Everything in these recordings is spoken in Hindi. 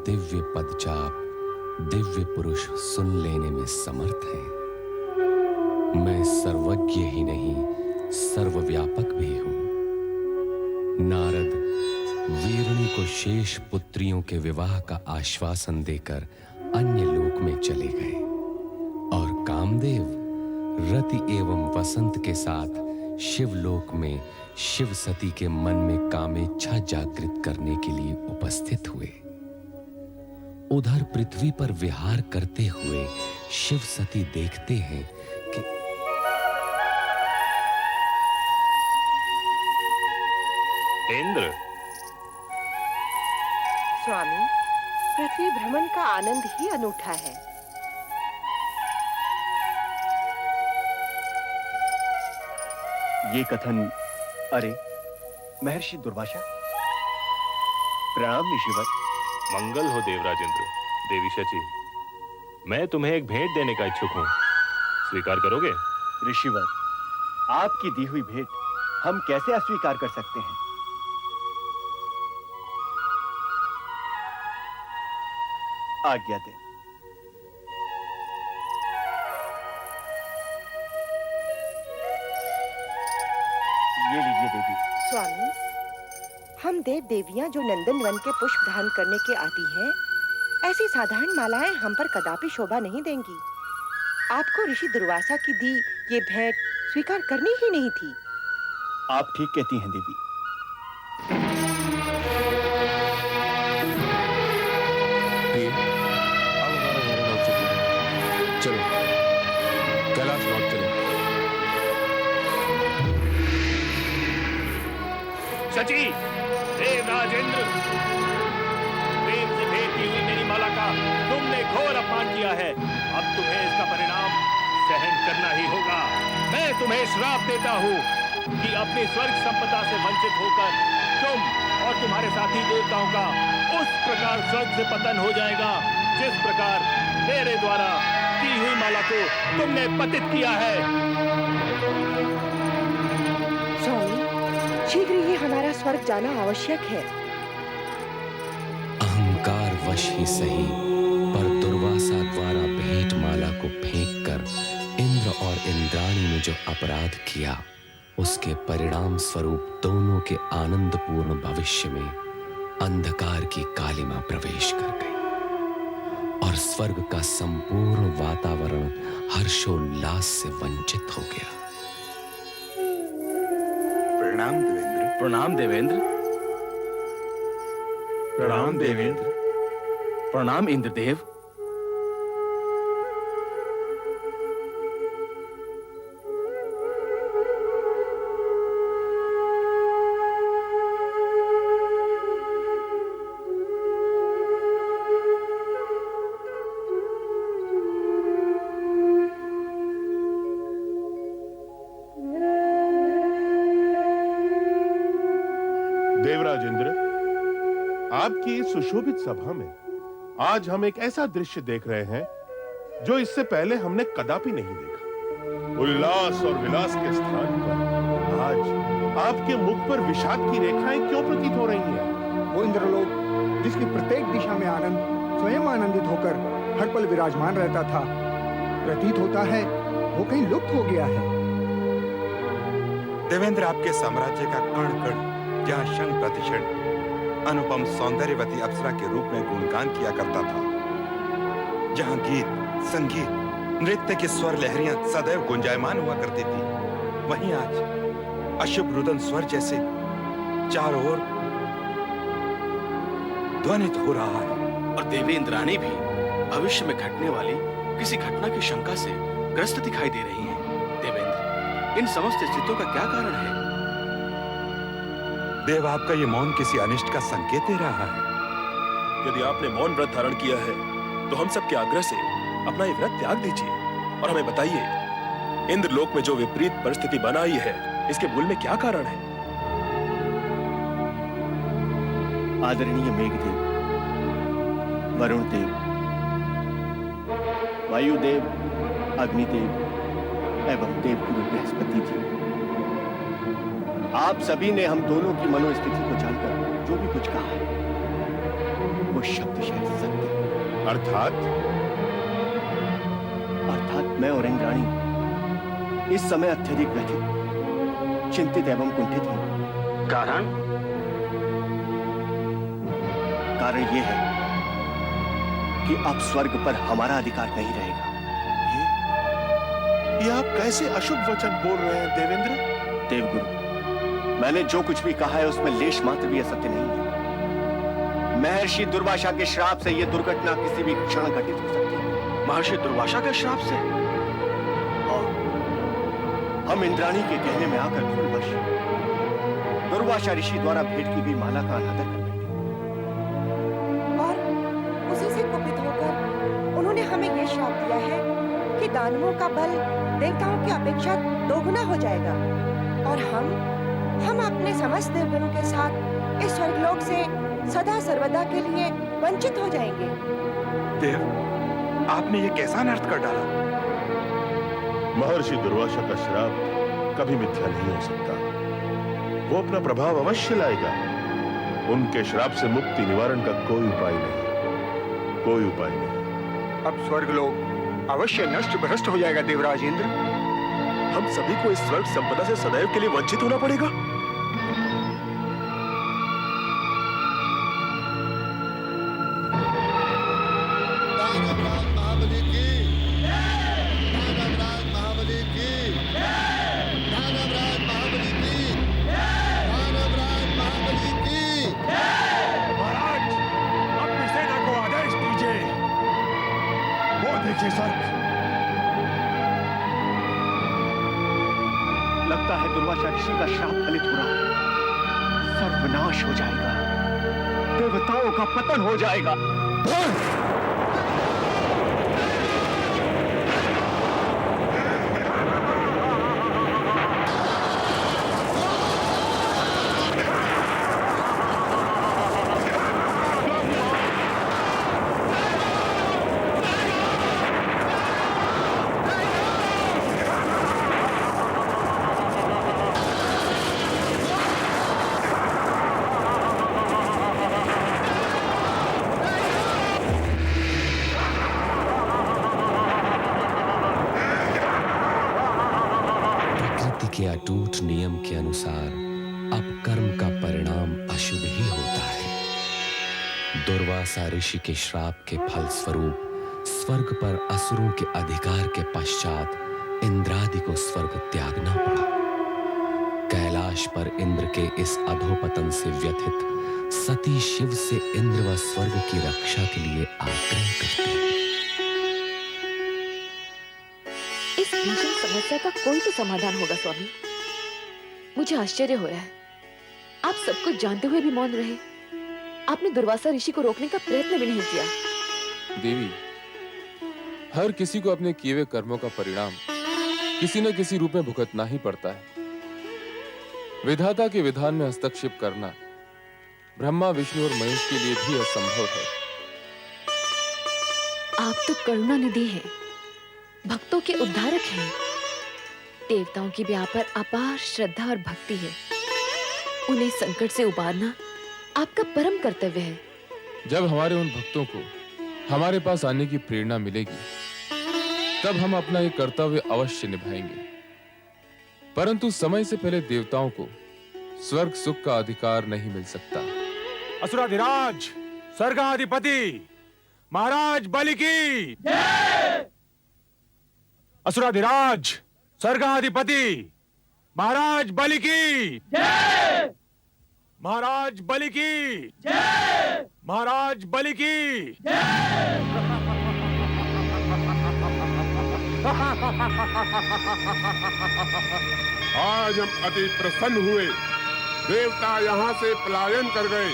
दिव्य पदचाप दिव्य पुरुष सुन लेने में समर्थ हैं। मैं सर्वज्ञ ही नहीं, सर्वव्यापक भी हूं। नारद वीरणी को शेष पुत्रियों के विवाह का आश्वासन देकर अन्य लोक में चले गए और कामदेव रति एवं वसंत के साथ शिवलोक में शिव सती के मन में कामेच्छा जागृत करने के लिए उपस्थित हुए। उधर पृथ्वी पर विहार करते हुए शिव सती देखते हैं कि इंद्र। स्वामी, पृथ्वी भ्रमण का आनंद ही अनूठा है। ये कथन, अरे महर्षि दुर्वासा, प्रणाम ऋषिवर। मंगल हो देवराज इंद्र। देवी शची, मैं तुम्हें एक भेंट देने का इच्छुक हूं, स्वीकार करोगे? ऋषिवर, आपकी दी हुई भेंट हम कैसे अस्वीकार कर सकते हैं? आज्ञा दें। ये लीजिए देवी। स्वामी, हम देव देवियां जो नंदन वन के पुष्प धारण करने के आदी हैं, ऐसी साधारण मालाएं हम पर कदापि शोभा नहीं देंगी। आपको ऋषि दुर्वासा की दी ये भेंट स्वीकार करनी ही नहीं थी। आप ठीक कहती हैं देवी। चलो कैलाश लौट चले। शची, देवराज इंद्र, प्रेम से भेंटी हुई मेरी माला का तुमने घोर अपमान किया है। अब तुम्हें इसका परिणाम सहन करना ही होगा। मैं तुम्हें श्राप देता हूँ कि अपनी स्वर्ग संपदा से वंचित होकर तुम और तुम्हारे साथी देवताओं का उस प्रकार स्वर्ग से पतन हो जाएगा जिस प्रकार मेरे द्वारा की हुई माला को तुमने पतित किया है। स्वामी, शीघ्र ही हमारा स्वर्ग जाना आवश्यक है। अहंकार वश ही सही, पर दुर्वासा द्वारा भेंट माला को फेंककर इंद्र और इंद्राणी ने जो अपराध किया, उसके परिणाम स्वरूप दोनों के आनंदपूर्ण भविष्य में अंधकार की कालिमा प्रवेश कर गई और स्वर्ग का संपूर्ण वातावरण हर्षोल्लास से वंचित हो गया। प्रणाम देवेंद्र। प्रणाम देवेंद्र। प्रणाम देवेंद्र। प्रणाम इंद्रदेव। देवराज इंद्र, आपकी इस सुशोभित सभा में आज हम एक ऐसा दृश्य देख रहे हैं जो इससे पहले हमने कदापि नहीं देखा। उल्लास और विलास के स्थान पर आज आपके मुख पर विषाद की रेखाएं क्यों प्रतीत हो रही हैं? वो इंद्रलोक जिसकी प्रत्येक दिशा में आनंद स्वयं आनंदित होकर हर पल विराजमान रहता था, प्रतीत होता है वो कहीं लुप्त हो गया है। देवेंद्र, आपके साम्राज्य का कण कण जहाँ क्षण प्रतिक्षण अनुपम सौंदर्यवती अप्सरा के रूप में गुणगान किया करता था, जहाँ गीत संगीत नृत्य की स्वर लहरियां सदैव गुंजायमान हुआ करती थी, वहीं आज अशुभ रुदन स्वर जैसे चारों ओर ध्वनित हो रहा है। और देवी इंद्राणी भी भविष्य में घटने वाली किसी घटना की शंका से ग्रस्त दिखाई दे रही हैं। देवेंद्र, इन समस्त स्थितियों का क्या कारण है? देव, आपका ये मौन किसी अनिष्ट का संकेत दे रहा है। यदि आपने मौन व्रत धारण किया है तो हम सबके आग्रह से अपना ये व्रत त्याग दीजिए और हमें बताइए, इंद्रलोक में जो विपरीत परिस्थिति बनाई है, इसके मूल में क्या कारण है? आदरणीय मेघदेव, वरुण देव, वायुदेव, अग्निदेव एवं देवगुरु बृहस्पति जी, आप सभी ने हम दोनों की मनोस्थिति को जानकर जो भी कुछ कहा है वो शब्दशः सत्य। अर्थात मैं और इंद्राणी इस समय अत्यधिक व्यथित, चिंतित एवं कुंठित हैं। कारण ये है कि अब स्वर्ग पर हमारा अधिकार नहीं रहेगा। ये आप कैसे अशुभ वचन बोल रहे हैं देवेंद्र? देवगुरु, मैंने जो कुछ भी कहा है उसमें लेश मात्र भी असत्य नहीं है। महर्षि दुर्वासा के श्राप से यह दुर्घटना किसी भी क्षण घटित हो सकती है। महर्षि दुर्वासा के श्राप से? और हम इंद्राणी के कहने में आकर भूलवश दुर्वासा ऋषि द्वारा भेंट की गई माला का अनादर कर बैठे और उसी से कुपित होकर उन्होंने हमें यह श्राप दिया है कि दानवों का बल देवताओं की अपेक्षा दोगुना हो जाएगा और हम अपने समस्त देवगणों के साथ इस स्वर्गलोक से सदा सर्वदा के लिए वंचित हो जाएंगे। देव, आपने ये कैसा अनर्थ कर डाला? महर्षि दुर्वासा का श्राप कभी मिथ्या नहीं हो सकता। वो अपना प्रभाव अवश्य लाएगा। उनके श्राप से मुक्ति निवारण का कोई उपाय नहीं, कोई उपाय नहीं। अब स्वर्गलोक अवश्य नष्ट भ्रष्ट हो जाएगा देवराज इंद्र। हम सभी को इस स्वर्ग संपदा से सदैव के लिए वंचित होना पड़ेगा। लगता है दुर्वासा ऋषि का श्राप फलित हो रहा है। सर्वनाश हो जाएगा, देवताओं का पतन हो जाएगा। के अटूट नियम के अनुसार अब कर्म का परिणाम अशुभ ही होता है। दुर्वासा ऋषि के श्राप के फल स्वरूप स्वर्ग पर असुरों के अधिकार के पश्चात इंद्रादि को स्वर्ग त्यागना पड़ा। कैलाश पर इंद्र के इस अधोपतन से व्यथित सती शिव से इंद्र व स्वर्ग की रक्षा के लिए आग्रह करती है। इस भीषण समस्या का कोई तो समाधान होगा स्वामी। मुझे आश्चर्य हो रहा है, आप सब कुछ जानते हुए भी मौन रहे। आपने दुर्वासा ऋषि को रोकने का प्रयत्न भी नहीं किया। देवी, हर किसी को अपने किए हुए कर्मों का परिणाम किसी न किसी रूप में भुगतना ही पड़ता है। विधाता के विधान में हस्तक्षेप करना ब्रह्मा, विष्णु और महेश के लिए भी असंभव है। आप तो करुणा निधि हैं, भक्तों के उद्धारक हैं। देवताओं की भी आप पर अपार श्रद्धा और भक्ति है। उन्हें संकट से उबारना आपका परम कर्तव्य है। जब हमारे उन भक्तों को हमारे पास आने की प्रेरणा मिलेगी, तब हम अपना ये कर्तव्य अवश्य निभाएंगे। परंतु समय से पहले देवताओं को स्वर्ग सुख का अधिकार नहीं मिल सकता। असुराधिराज स्वर्गाधिपति महाराज बलि की जय। असुराधिराज स्वर्गाधिपति महाराज बलि की जय। महाराज बलि की जय। महाराज बलि की जय। आज हम अति प्रसन्न हुए। देवता यहाँ से पलायन कर गए।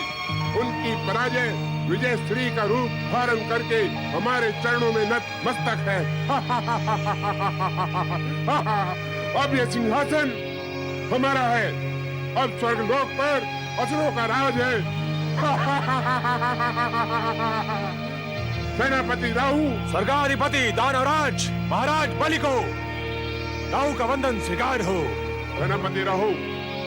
उनकी पराजय विजय श्री का रूप धारण करके हमारे चरणों में नतमस्तक है। अब यह सिंहासन हमारा है। अब स्वर्गलोक पर असुरों का राज है। सेनापति राहु, स्वर्गाधिपति दानवराज महाराज बलि को राहु का वंदन स्वीकार हो। सेनापति राहु,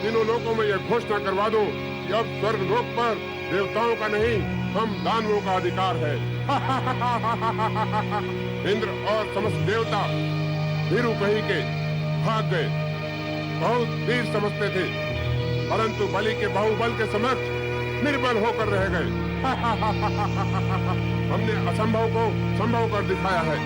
तीनों लोकों में यह घोषणा करवा दो कि अब स्वर्गलोक पर देवताओं का नहीं हम दानवों का अधिकार है। इंद्र और समस्त देवता वीरू कही के भाग गए। बहुत वीर समझते थे, परंतु बलि के बाहुबल के समक्ष निर्बल होकर रह गए। हमने असंभव को संभव कर दिखाया है।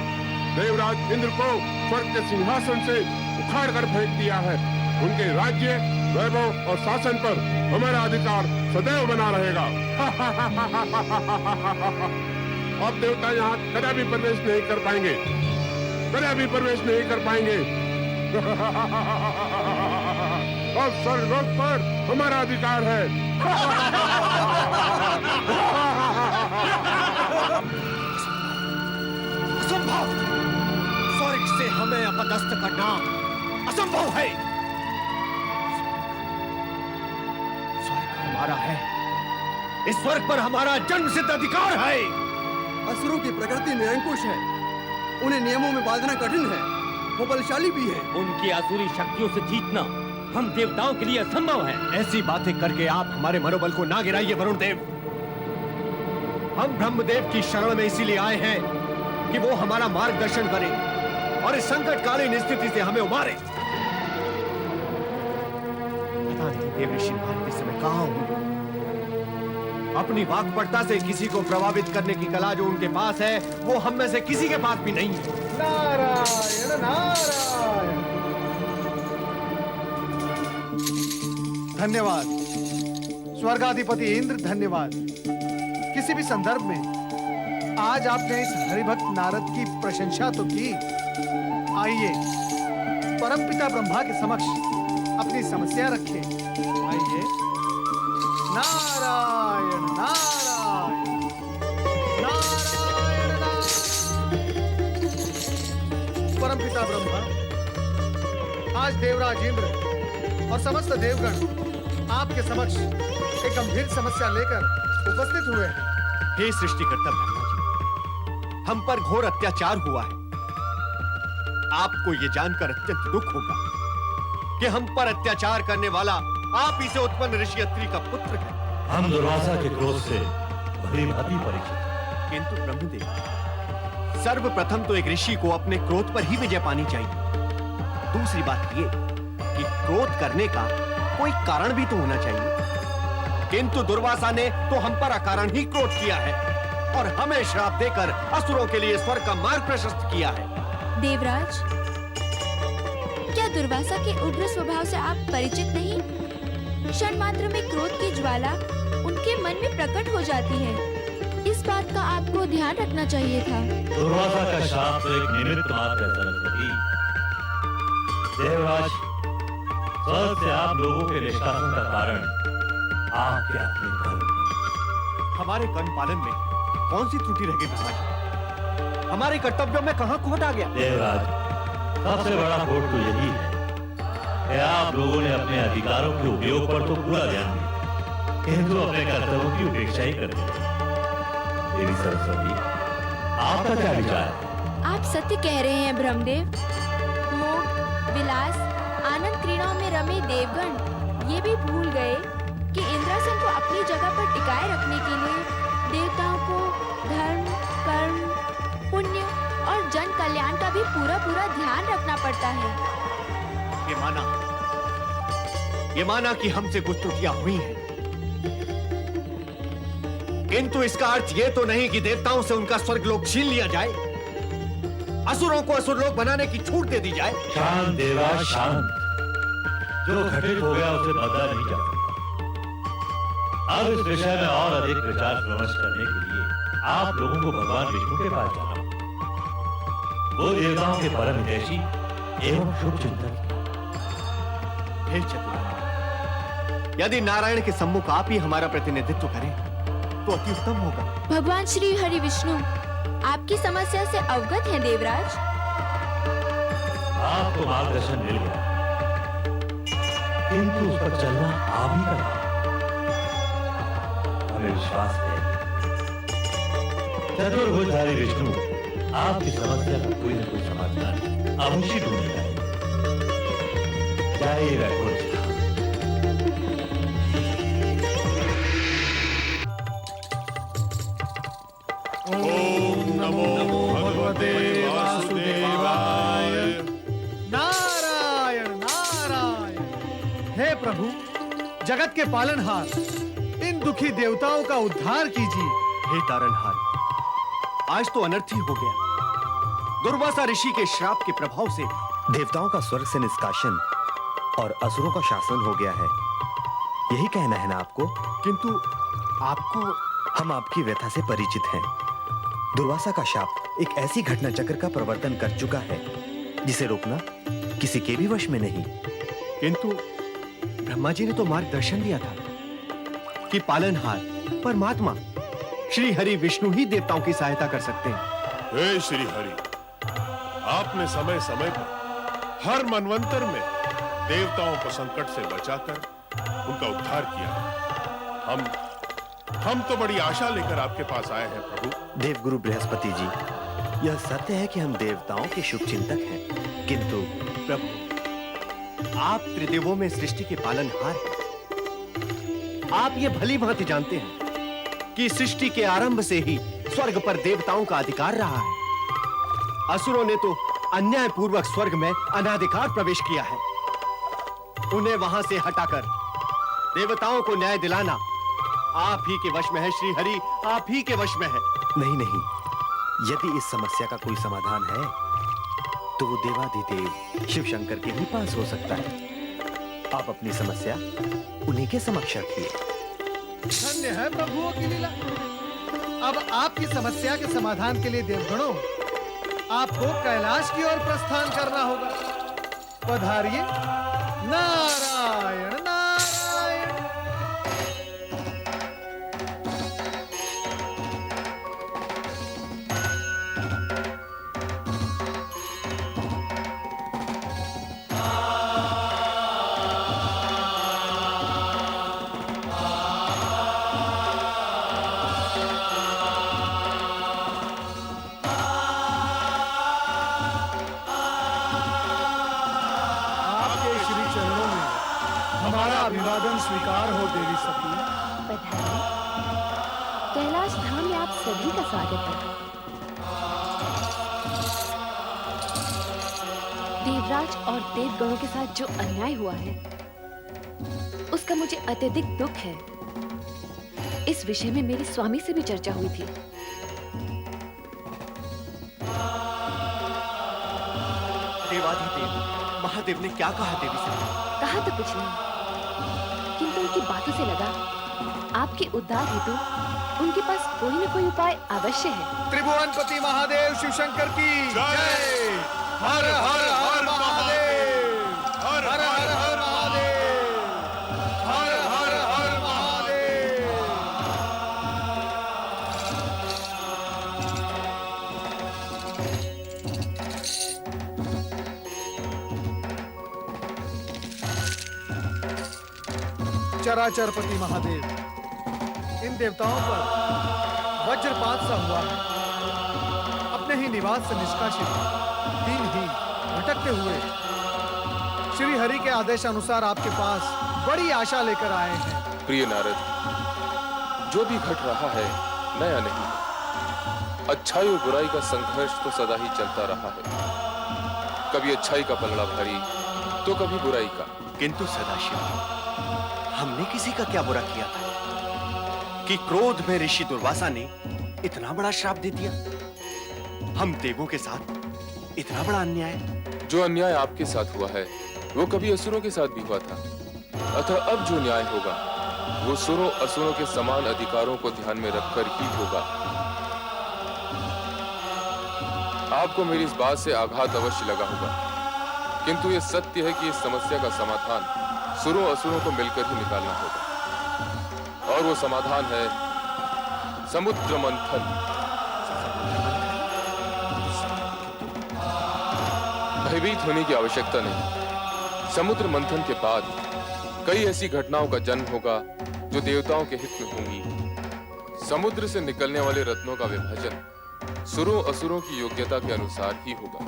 देवराज इंद्र को स्वर्ग के सिंहासन से उखाड़ कर फेंक दिया है। उनके राज्य, वैभव और शासन पर हमारा अधिकार सदैव बना रहेगा। अब देवता यहाँ कदापि प्रवेश नहीं कर पाएंगे, कदापि प्रवेश नहीं कर पाएंगे। अब स्वर्गलोक पर हमारा अधिकार है। असंभव! स्वर्ग से हमें अपदस्थ करना असंभव है। स्वर्ग हमारा है, इस स्वर्ग पर हमारा जन्म सिद्ध अधिकार है। असुरों की प्रकृति निरंकुश है, उन्हें नियमों में बांधना कठिन है, वो बलशाली भी है। उनकी आसुरी शक्तियों से जीतना हम देवताओं के लिए असंभव है। ऐसी बातें करके आप हमारे मनोबल को ना गिराइए वरुण देव। हम ब्रह्मदेव की शरण में इसीलिए आए हैं कि वो हमारा मार्गदर्शन करे और इस संकटकालीन स्थिति से हमें उबारे। पता नहीं देव ऋषि महाराज इस समय कहाँ होंगे। अपनी वाक्पटुता से किसी को प्रभावित करने की कला जो उनके पास है, वो हम में से किसी के पास भी नहीं है। नारायण नारायण। धन्यवाद स्वर्गाधिपति इंद्र, धन्यवाद। किसी भी संदर्भ में आज आपने इस हरिभक्त नारद की प्रशंसा तो की। आइए परमपिता ब्रह्मा के समक्ष अपनी समस्या रखें। आइए। नारायण नारायण नारायण नारायण। परमपिता ब्रह्मा, आज देवराज इंद्र और समस्त देवगण आपके समक्ष एक गंभीर समस्या लेकर उपस्थित हुए हैं। हे सृष्टिकर्ता ब्रह्मा जी, हम पर घोर अत्याचार हुआ है। आपको ये जानकर अत्यंत दुख होगा कि हम पर अत्याचार करने वाला आप ही से उत्पन्न ऋषि अत्रि का पुत्र है। हम दुर्वासा के क्रोध से भली भांति परिचित। किंतु ब्रह्मदेव, सर्वप्रथम तो एक ऋषि को अपने क्रोध पर ही विजय पानी चाहिए। दूसरी बात ये कि क्रोध करने का कोई कारण भी तो होना चाहिए। किंतु दुर्वासा ने तो हम पर अकारण ही क्रोध किया है और हमें श्राप देकर असुरों के लिए स्वर्ग का मार्ग प्रशस्त किया है। देवराज, क्या दुर्वासा के उग्र स्वभाव से आप परिचित नहीं? क्षण मात्र में क्रोध की ज्वाला उनके मन में प्रकट हो जाती है। इस बात का आपको ध्यान रखना चाहिए था। दुर्वासा का शाप तो एक निमित्त मात्र है सरस्वती। देवराज, स्वर्ग से आप लोगों के निष्कासन का कारण आपके अपने कर्म। हमारे कर्म पालन में कौन सी त्रुटि रह गई ब्रह्मा जी? हमारे कर्तव्यों में कहाँ खोट आ गया? देवराज, सबसे बड़ा खोट तो यही है कि आप लोगों ने अपने अधिकारों के उपयोग पर तो पूरा ध्यान दिया, किंतु अपने कर्तव्यों की उपेक्षा ही कर दी। देवी सरस्वती, आपका क्या विचार है? आप सत्य कह रहे हैं ब्रह्मदेव। मोह, विलास, आनंद क्रीड़ाओं में रमे देवगण ये भी भूल गए कि इंद्रासन को अपनी जगह पर टिकाए रखने के लिए देवताओं को धर्म, कर्म, पुण्य और जन कल्याण का भी पूरा ध्यान रखना पड़ता है। ये माना कि हमसे कुछ त्रुटियां हुई हैं, किंतु इसका अर्थ ये तो नहीं कि देवताओं से उनका स्वर्गलोक छीन लिया जाए, असुरों को असुरलोक बनाने की छूट दे दी जाए। शांत देवराज, शांत। जो घटित हो गया उसे बदला नहीं जा सकता। अब इस विषय में और अधिक विचार विमर्श करने के लिए आप लोगों को भगवान विष्णु के पास जाना होगा। वो देवताओं के परम हितैषी एवं शुभ चिंतक। हे चतुर, यदि नारायण के सम्मुख आप ही हमारा प्रतिनिधित्व करें तो अति उत्तम होगा। भगवान श्री हरि विष्णु आपकी समस्या से अवगत हैं देवराज। आपको मार्गदर्शन मिल गया, किंतु उस पर चलना आप ही का। हमें विश्वास है चतुर्भुजधारी विष्णु आपकी समस्या का कोई न कोई समाधान अवश्य ढूंढेगा। जय वैकुंठ। ओम नमो भगवते वासुदेवाय। नारायण नारायण। हे प्रभु, जगत के पालनहार, इन दुखी देवताओं का उद्धार कीजिए। हे तारनहार, आज तो अनर्थ ही हो गया। दुर्वासा ऋषि के श्राप के प्रभाव से देवताओं का स्वर्ग से निष्कासन और असुरों का शासन हो गया है, यही कहना है ना आपको? किंतु आपको, हम आपकी व्यथा से परिचित हैं। दुर्वासा का शाप एक ऐसी घटना चक्र का प्रवर्तन कर चुका है जिसे रोकना किसी के भी वश में नहीं। किंतु ब्रह्मा जी ने तो मार्गदर्शन दिया था कि पालनहार परमात्मा श्री हरि विष्णु ही देवताओं की सहायता कर सकते हैं। हे श्री हरि, आपने समय समय पर हर मनवंतर में देवताओं को संकट से बचाकर उनका उद्धार किया। हम तो बड़ी आशा लेकर आपके पास आए हैं प्रभु। देवगुरु बृहस्पति जी, यह सत्य है कि हम देवताओं के शुभ चिंतक हैं, किंतु प्रभु, आप त्रिदेवों में सृष्टि के पालनहार हैं। आप ये भली भांति जानते हैं कि सृष्टि के आरंभ से ही स्वर्ग पर देवताओं का अधिकार रहा है। असुरों ने तो अन्याय पूर्वक स्वर्ग में अनाधिकार प्रवेश किया है। उन्हें वहां से हटाकर देवताओं को न्याय दिलाना आप ही के वश में है श्री हरि, आप ही के वश में है। नहीं नहीं, यदि इस समस्या का कोई समाधान है तो वो देवाधिदेव शिव शंकर के ही पास हो सकता है। आप अपनी समस्या उन्हीं के समक्ष रखिए। धन्य है प्रभुओं की लीला। अब आपकी समस्या के समाधान के लिए देवगणों, आपको कैलाश की ओर प्रस्थान करना होगा। पधारिए। नारायण नारायण। हमारा अभिवादन स्वीकार हो देवी सती। पधारिए। कैलाश धाम में आप सभी का स्वागत है। देवराज और देवगणों के साथ जो अन्याय हुआ है उसका मुझे अत्यधिक दुख है। इस विषय में मेरे स्वामी से भी चर्चा हुई थी। देवाधिदेव महादेव ने क्या कहा देवी सती? कहा तो कुछ नहीं, किंतु उनकी बातों से लगा आपके उद्धार हेतु उनके पास कोई न कोई उपाय अवश्य है। त्रिभुवनपति महादेव शिव शंकर की जय। हर हर हर महादेव। हर हर हर महादेव। हर हर हर महादेव। चराचरपति महादेव, इन देवताओं पर वज्रपात सा हुआ है। अपने ही निवास से निष्कासित दिनहीन भटकते हुए श्री हरि के आदेश अनुसार आपके पास बड़ी आशा लेकर आए हैं। प्रिय नारद, जो भी घट रहा है नया नहीं है। अच्छाई और बुराई का संघर्ष तो सदा ही चलता रहा है। कभी अच्छाई का पलड़ा भारी तो कभी बुराई का। किंतु सदाशिव, हमने किसी का क्या बुरा किया था कि क्रोध में ऋषि दुर्वासा ने इतना बड़ा श्राप दे दिया? हम देवों के साथ इतना बड़ा अन्याय? जो अन्याय आपके साथ हुआ है वो कभी असुरों के साथ भी हुआ था। अतः अब जो न्याय होगा वो सुरों असुरों के समान अधिकारों को ध्यान में रखकर ही होगा। आपको मेरी इस बात से आघात अवश्य लगा होगा, किंतु ये सत्य है कि इस समस्या का समाधान सुरों असुरों को मिलकर ही निकालना होगा। और वो समाधान है समुद्र मंथन। भयभीत होने की आवश्यकता नहीं। समुद्र मंथन के बाद कई ऐसी घटनाओं का जन्म होगा जो देवताओं के हित में होंगी। समुद्र से निकलने वाले रत्नों का विभाजन सुरों असुरों की योग्यता के अनुसार ही होगा।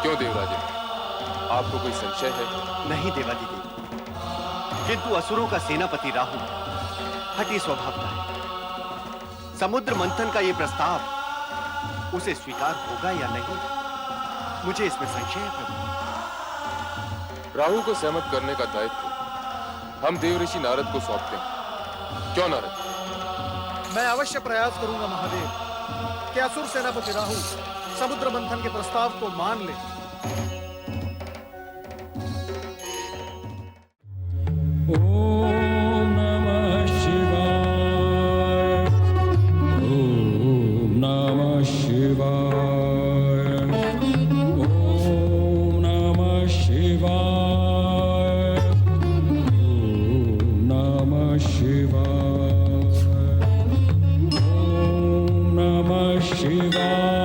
क्यों देवराज, आपको कोई संशय है? नहीं देवाधिदेव, किंतु असुरों का सेनापति राहु हठी स्वभाव का है। समुद्र मंथन का ये प्रस्ताव उसे स्वीकार होगा या नहीं, मुझे इसमें संशय है प्रभु। राहु को सहमत करने का दायित्व हम देव ऋषि नारद को सौंपते हैं। क्यों नारद? मैं अवश्य प्रयास करूंगा महादेव कि असुर सेनापति राहु समुद्र मंथन के प्रस्ताव को मान ले। ओम नमः शिवाय। ओम नमः शिवाय। ओम नमः शिवाय। ओम नमः शिवाय। ओम नमः शिवाय।